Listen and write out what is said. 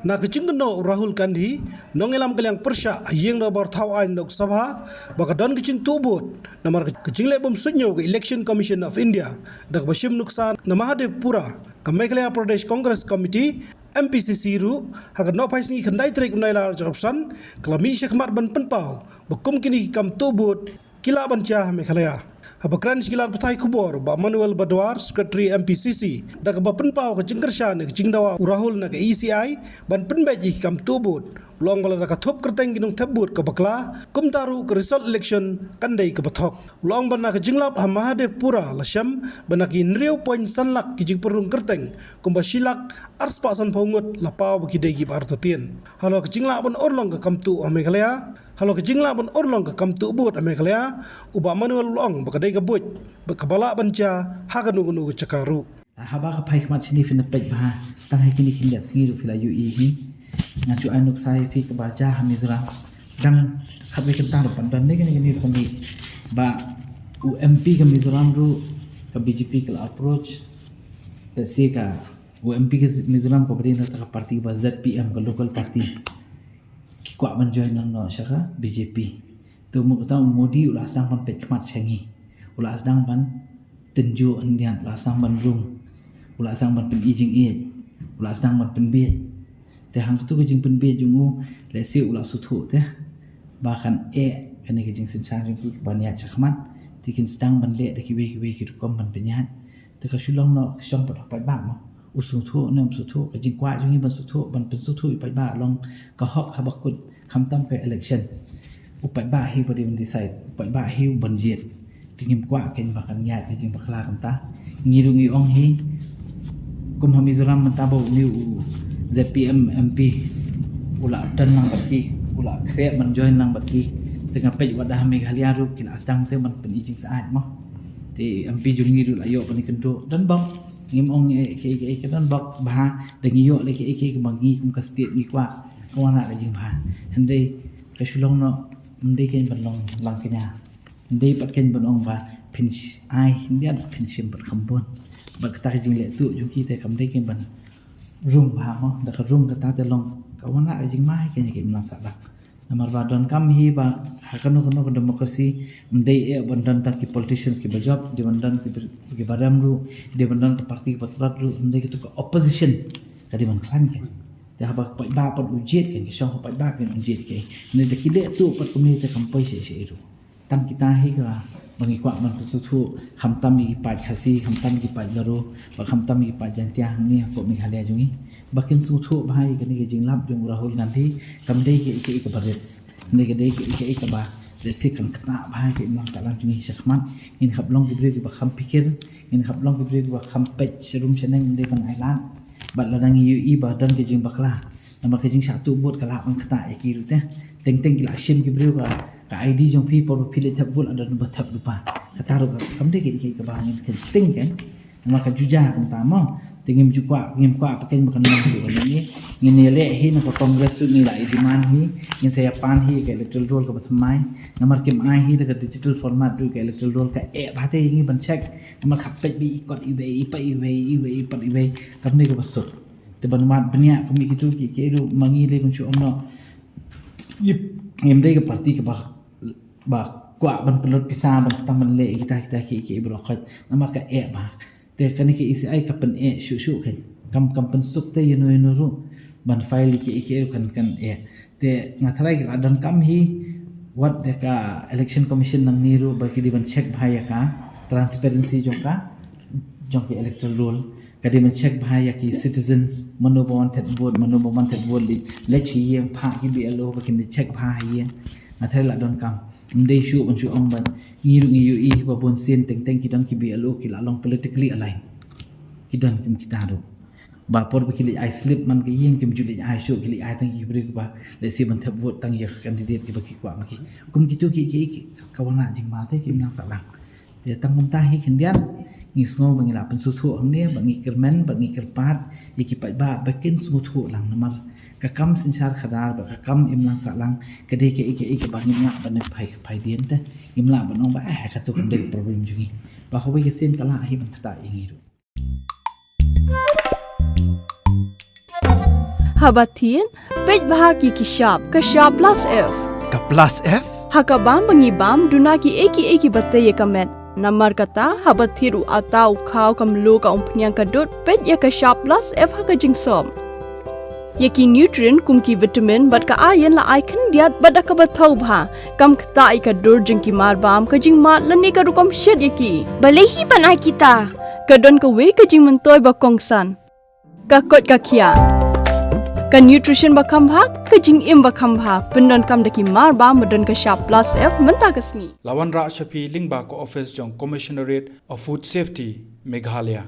na kecingno Rahul Gandhi nongelam kaliang persya ayeng na barthaw ain Lok Sabha baka don kecing tubut namar kecingle bom sunyo ke Election Commission of India dak bashim nuksan na Mahadevpura ka Meghalaya Pradesh Congress Committee MPCC ru haga no pais ni khandai trek naila option klami syakmat ban penpau bakum kini kam tubut kila banca Meghalaya Habakran sekilar petai kubor ba Manuel Badwar Secretary MPCC dak ba penpau ke jengkershan ke jingdawa Rahul na ke ECI ban penbaji kam tubut long bala ka thop kerteng ginung thabut ka bakla kum taru ke result election kandai ke bathok long ban na ke jinglap Mahadevpura lasham ban ki nriu point sanlak ki jing perung kerteng kum ba silak arspasan paungut lapau bagi degi bartatien halo ke jinglap ban orlong ke kamtu Meghalaya halo ke jinglap ban orlong ke kamtu but Meghalaya uba Manuel long bakadai ke but bakabala banca haganu gunu cakaru haba ka pai mat sini fin pej bah tang hai kini kin singiru fila yu hi ngacu anuk sai fi ke baca hamizra dang khabe kentang pandan ne kini kami ba UMP ke Mizoram ru ke BJP ke approach ke si ka UMP ke Mizoram ko beri ta parti ba ZPM ke local party ki kwa man join nang no syaka BJP tu mu ta Modi ulah sang pan pej mat changi ulah sedang pan tenju andian ulah sang ban rum ulah sang ban pen ijing e ulah sang ban pen biet te hang tu ke jing pen biet jungu lesi ulah suthu te bahkan kene ke jing sin sang jing ki baniat chakmat tikin sedang ban le de ki we ki kom ban penyat te ka shulong no shong pa pa ba mo usung thu nem su thu ke jing kwa jing ban su thu ban pen su thu pa ba long ka hok ha bakut kham tam ke election upai ba hi body decide upai ba hi ban jet tingim kwa ken bakan yat ke jing bakla kam ta ngiru ngi ong hi kum ha Mizoram mentabo ni ZPM MP ula dan nang baki ula kre man join nang baki tengah pej wadah Meghalaya ru kin asdang te man pen ijing saat mo te MP jungi ru ayo pani kendo dan bak ngim ong ke dan bak bah dengi yo le ke bangi kum ka state ni kwa kawana le jing bah hande ka shulong no mde ken ban long lang kenya hande pat ken ban ong ba pinch ai hindian pinchim pat khambon bat ta jing le tu jungi te kam de ken ban room ba mo da ka room ka ta te long kawana le jing mai ken ke mlang sa dak namar ba don kam hi ba hakano kono demokrasi mde bandan ta ki politicians ki bajab di bandan ki baram ru di bandan ka parti ki patrat ru mde ki to ka opposition ka di ban klan ke da ba ba pat ujet ke shong pa ba ke ujet ke ne de ki de tu pat community kampai se ru tam kita hi ka bangi kwa man su thu kham tam mi pa khasi kham tam ki pa garu ba kham tam mi pa jantia ni ko Meghalaya jungi bakin su thu bhai ke ni ke jinglap jung Rahul Gandhi kam dei ke baret ne ke dei ke ba de sikan kata bhai ke mang talang jungi shakman in khablong ki bre ba kham pikir in khablong ki bre ba kham pech serum seneng de ban island bat ladang yu ba dan ke jing bakla nama ke jing satu bot kala ang kata ki ru te teng ki la shim ki bre ba ka ID jong people pilih tabul ada number tab lupa kataru kam de ke ba ngin ken ting kan nama ka juja kam tama tingim jukwa ngim kwa pakai makan nang du ni ngin le hi na ko congress ni la idiman hi ngin saya pan hi ke electoral roll ka batmai namar kim ai hi ka digital format du ke electoral roll ka bate ngi ban check namar khapet bi ikot iwe pat iwe kam ni ko basut te ban mat benya kami gitu ki ke ru mangi le kun chu omno yip ngim de ka parti ka ba kwa ban pelot pisa ban taman le kita ki brokat namar ka ba te kani ke ICI kapan shu kan kam pen suk te yeno ru ban file ke kan te ngatharai la dan kam hi what de ka election commission nang niru bagi di ban check bhaya ka transparency jongka jongki electoral roll kadi ban check bhaya ki citizens wanted vote le chi yem pha ki BLO bagi ni check bhaya ngatharai la dan kam mdei shu ban shu ong ban ngiru ba bon sen teng ki dang ki BLO ki la long politically aligned ki dan kim kita ru ba por ba ki li I slip man ki yeng kim juli I shu ki li I tang ki bre ba le si ban thap vote tang ya candidate ki ba ki kwa ma ki kum ki tu ki kawana jing ma te ki nang sa lang te tang mum ta hi khindian ngi sngo bangi la pen su thu ang ne bangi kermen bangi kerpat ki pa ba bakin su thu lang namar ka kam sin char khadar ba ka kam im lang sa lang ka de ke ba ngi nga ban phai dien te im la ban ong ba ka tu kan de problem jungi ba ho ba ke sen kala hi ban ta ingi ru Habatin, pej bahagi Kashab plus F. Ka plus F? Hakabam bangibam dunaki eki bataya kamet. Namar kata habatiru atau kau kamlu ka umpnyang kadut pej ya Kashab plus F haka jingsom. Yaki nutrient kumki vitamin bat ka ayan la ai kan diat bada ka bathau bha kam kta ai ka dur jingki mar bam ka jing mat lani ka rukom shed yaki Balehi panai kita. ka don ka we ka jing mentoy ba kongsan ka kot ka khia ka nutrition ba kham bha ka jing im ba kham bha pendon kam daki mar bam madon ka sharp plus F menta ka sngi Lawan Ra Shafi Lingba ko office jong Commissionerate of Food Safety Meghalaya